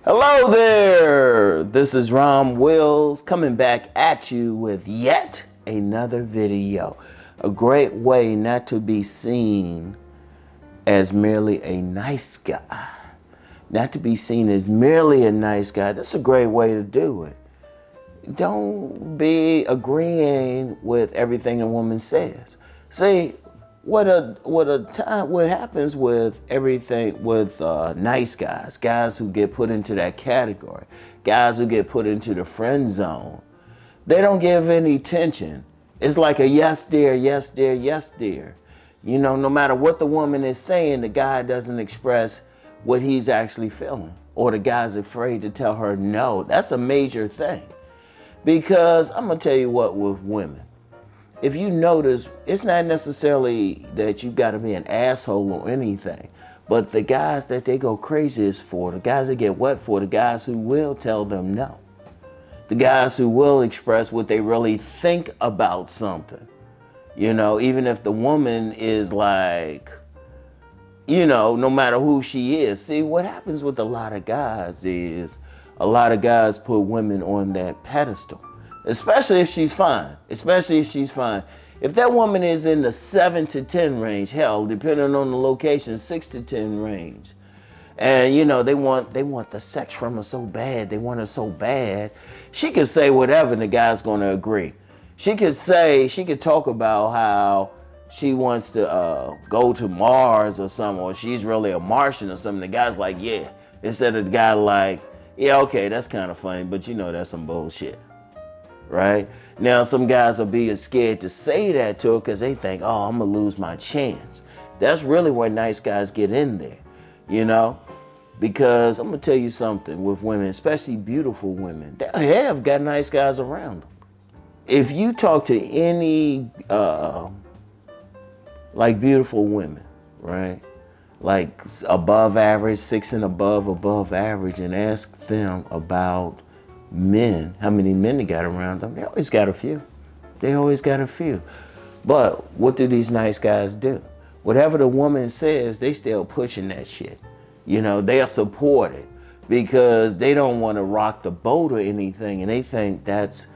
Hello there, this is Rom Wills coming back at you with yet another video. A great way not to be seen as merely a nice guy. Not to be seen as merely a nice guy. That's a great way to do it. Don't be agreeing with everything a woman says. See, what happens with everything with nice guys who get put into that category, guys who get put into the friend zone, they don't give any attention. It's like a yes dear, yes dear, yes dear. You know, no matter what the woman is saying, the guy doesn't express what he's actually feeling, or the guy's afraid to tell her no. That's a major thing, because I'm gonna tell you what, with women, if you notice, it's not necessarily that you got to be an asshole or anything, but the guys that they go crazy is for, the guys that get wet for, the guys who will tell them no. The guys who will express what they really think about something. You know, even if the woman is like, you know, no matter who she is. See, what happens with a lot of guys is a lot of guys put women on that pedestal. Especially if she's fine, If that woman is in the 7 to 10 range, hell, depending on the location, 6 to 10 range. And you know, they want the sex from her so bad, they want her so bad. She could say whatever and the guy's gonna agree. She could talk about how she wants to go to Mars or something, or she's really a Martian or something. The guy's like, yeah. Instead of the guy like, yeah, okay, that's kind of funny, but you know, that's some bullshit. Right? Now, some guys are being scared to say that to her because they think, oh, I'm gonna lose my chance. That's really where nice guys get in there, you know? Because I'm gonna tell you something with women, especially beautiful women, they have got nice guys around them. If you talk to any, like beautiful women, right? Like above average, 6 and above average, and ask them about men, how many men they got around them, they always got a few. But what do these nice guys do? Whatever the woman says, they still pushing that shit. You know, they are supported because they don't want to rock the boat or anything, and they think that's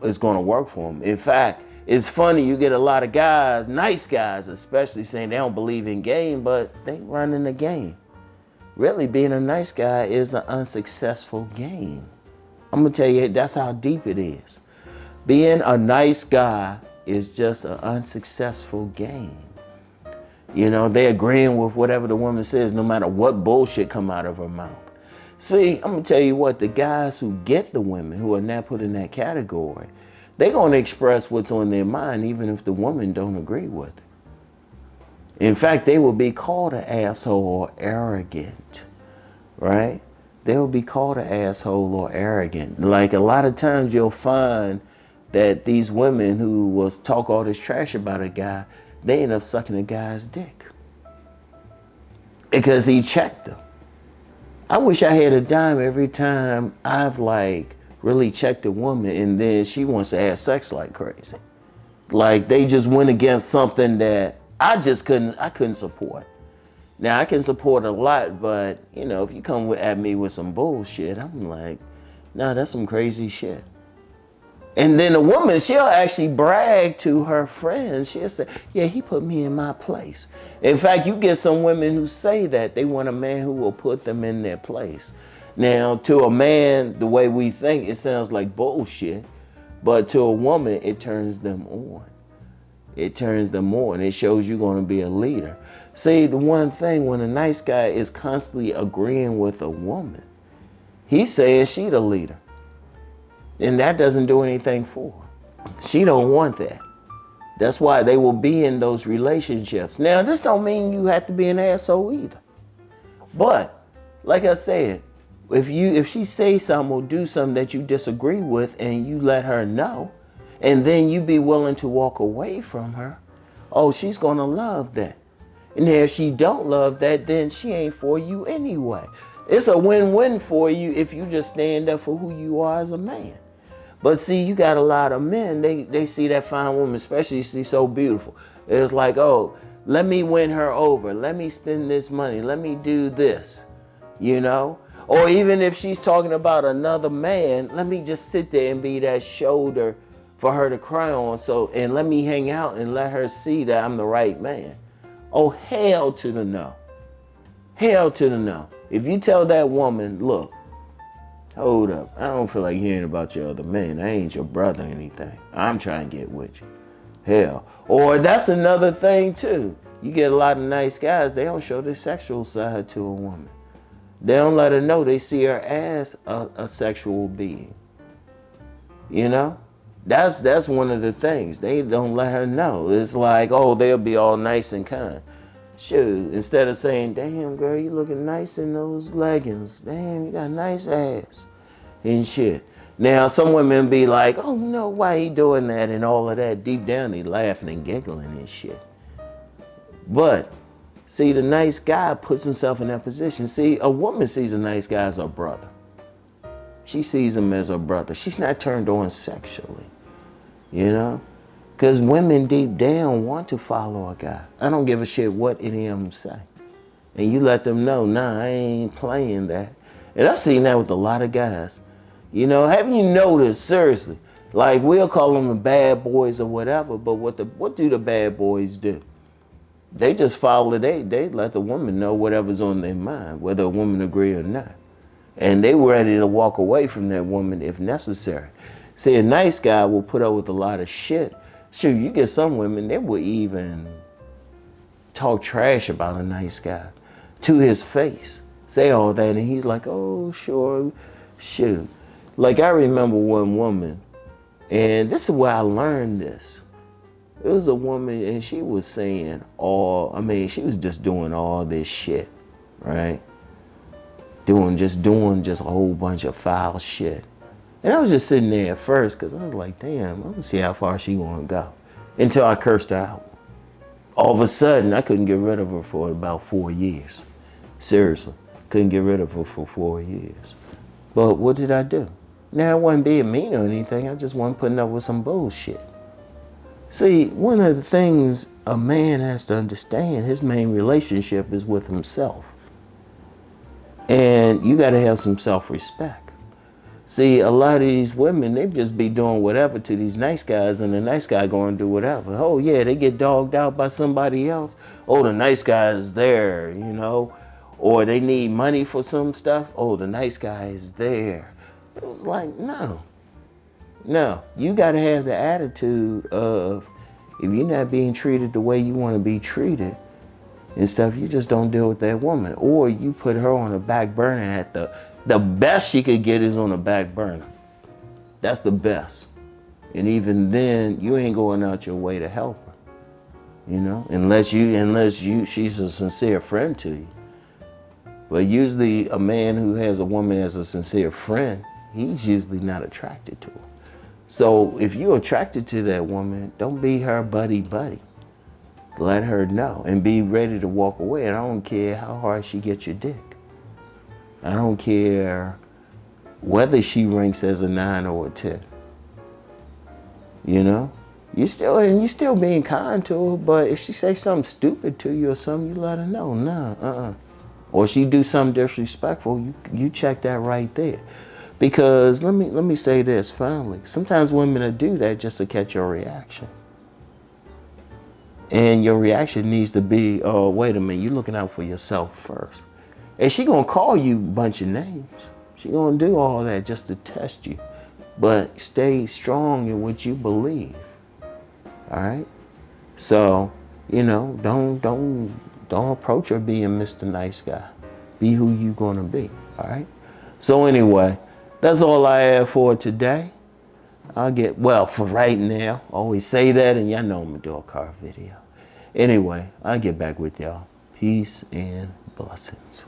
is going to work for them. In fact, it's funny, you get a lot of guys, nice guys especially, saying they don't believe in game, but they running the game. Really, being a nice guy is an unsuccessful game. I'm gonna tell you, that's how deep it is. Being a nice guy is just an unsuccessful game. You know, they agreeing with whatever the woman says, no matter what bullshit come out of her mouth. See, I'm gonna tell you what, the guys who get the women, who are not put in that category, they're gonna express what's on their mind, even if the woman don't agree with it. In fact, they will be called an asshole or arrogant, right? They will be called an asshole or arrogant. Like a lot of times you'll find that these women who will talk all this trash about a guy, they end up sucking a guy's dick because he checked them. I wish I had a dime every time I've like really checked a woman and then she wants to have sex like crazy. Like they just went against something that I couldn't support. Now I can support a lot, but you know, if you come at me with some bullshit, I'm like, nah, that's some crazy shit. And then a woman, she'll actually brag to her friends. She'll say, yeah, he put me in my place. In fact, you get some women who say that they want a man who will put them in their place. Now, to a man, the way we think, it sounds like bullshit, but to a woman, it turns them on. It turns them on. It shows you're going to be a leader. See, the one thing, when a nice guy is constantly agreeing with a woman, he says she the leader. And that doesn't do anything for her. She don't want that. That's why they will be in those relationships. Now, this don't mean you have to be an asshole either. But, like I said, if she says something or do something that you disagree with and you let her know, and then you be willing to walk away from her, oh, she's gonna love that. And if she don't love that, then she ain't for you anyway. It's a win-win for you if you just stand up for who you are as a man. But see, you got a lot of men, they see that fine woman, especially she's so beautiful. It's like, oh, let me win her over. Let me spend this money. Let me do this, you know? Or even if she's talking about another man, let me just sit there and be that shoulder for her to cry on. So, and let me hang out and let her see that I'm the right man. Oh, hell to the no. Hell to the no. If you tell that woman, look, hold up, I don't feel like hearing about your other man. I ain't your brother or anything. I'm trying to get with you. Hell. Or that's another thing too. You get a lot of nice guys, they don't show their sexual side to a woman. They don't let her know they see her as a sexual being. You know? That's one of the things. They don't let her know. It's like, oh, they'll be all nice and kind. Shoot, instead of saying, damn, girl, you looking nice in those leggings. Damn, you got nice ass and shit. Now, some women be like, oh, no, why he doing that and all of that. Deep down, they laughing and giggling and shit. But, see, the nice guy puts himself in that position. See, a woman sees a nice guy as her brother. She sees him as her brother. She's not turned on sexually, you know? Because women deep down want to follow a guy. I don't give a shit what any of them say. And you let them know, nah, I ain't playing that. And I've seen that with a lot of guys. You know, have you noticed, seriously, like we'll call them the bad boys or whatever, but what do the bad boys do? They just follow, they let the woman know whatever's on their mind, whether a woman agree or not. And they were ready to walk away from that woman if necessary. See, a nice guy will put up with a lot of shit. Shoot, you get some women, they will even talk trash about a nice guy to his face. Say all that, and he's like, oh, sure, shoot. Like, I remember one woman, and this is where I learned this. It was a woman, and she was saying she was just doing all this shit, right? Doing just a whole bunch of foul shit. And I was just sitting there at first, because I was like, damn, I'm gonna see how far she gonna go. Until I cursed her out. All of a sudden, I couldn't get rid of her for about 4 years. Seriously, couldn't get rid of her for 4 years. But what did I do? Now, I wasn't being mean or anything, I just wasn't putting up with some bullshit. See, one of the things a man has to understand, his main relationship is with himself. And you gotta have some self-respect. See, a lot of these women, they just be doing whatever to these nice guys, and the nice guy going to do whatever. Oh yeah, they get dogged out by somebody else. Oh, the nice guy is there, you know. Or they need money for some stuff. Oh, the nice guy is there. It was like, no. No, you got to have the attitude of, if you're not being treated the way you want to be treated and stuff, you just don't deal with that woman. Or you put her on a back burner at the best she could get is on a back burner. That's the best. And even then, you ain't going out your way to help her, you know, unless she's a sincere friend to you. But usually a man who has a woman as a sincere friend, he's usually not attracted to her. So if you're attracted to that woman, don't be her buddy. Let her know and be ready to walk away. And I don't care how hard she gets your dick. I don't care whether she ranks as a 9 or a 10. You know? You still being kind to her, but if she say something stupid to you or something, you let her know. Nah, Or she do something disrespectful, you check that right there. Because let me say this finally. Sometimes women will do that just to catch your reaction. And your reaction needs to be, oh, wait a minute, you're looking out for yourself first. And she gonna call you a bunch of names. She gonna do all that just to test you. But stay strong in what you believe. All right? So, you know, don't approach her being Mr. Nice Guy. Be who you gonna be, all right? So anyway, that's all I have for today. For right now, I always say that, and y'all know I'm gonna do a car video. Anyway, I'll get back with y'all. Peace and blessings.